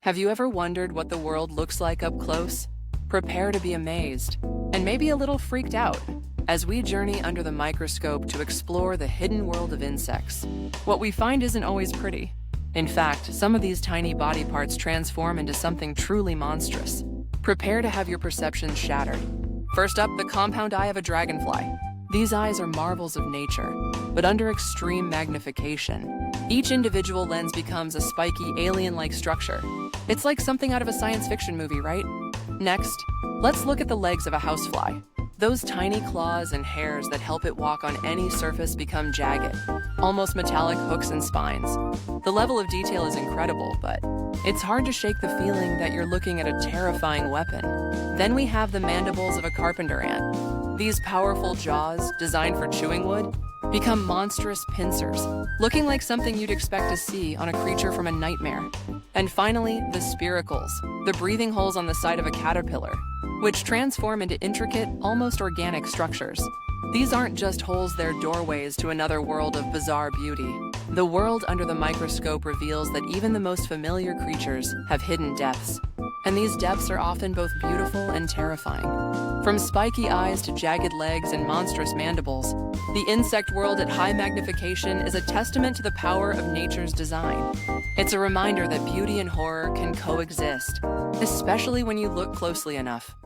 Have you ever wondered what the world looks like up close? Prepare to be amazed, and maybe a little freaked out, as we journey under the microscope to explore the hidden world of insects. What we find isn't always pretty. In fact, some of these tiny body parts transform into something truly monstrous. Prepare to have your perceptions shattered. First up, the compound eye of a dragonfly. These eyes are marvels of nature, but under extreme magnification. Each individual lens becomes a spiky, alien-like structure. It's like something out of a science fiction movie, right? Next, let's look at the legs of a housefly. Those tiny claws and hairs that help it walk on any surface become jagged, almost metallic hooks and spines. The level of detail is incredible, but it's hard to shake the feeling that you're looking at a terrifying weapon. Then we have the mandibles of a carpenter ant. These powerful jaws, designed for chewing wood, become monstrous pincers, looking like something you'd expect to see on a creature from a nightmare. And finally, the spiracles, the breathing holes on the side of a caterpillar, which transform into intricate, almost organic structures. These aren't just holes, they're doorways to another world of bizarre beauty. The world under the microscope reveals that even the most familiar creatures have hidden depths. And these depths are often both beautiful and terrifying. From spiky eyes to jagged legs and monstrous mandibles, the insect world at high magnification is a testament to the power of nature's design. It's a reminder that beauty and horror can coexist, especially when you look closely enough.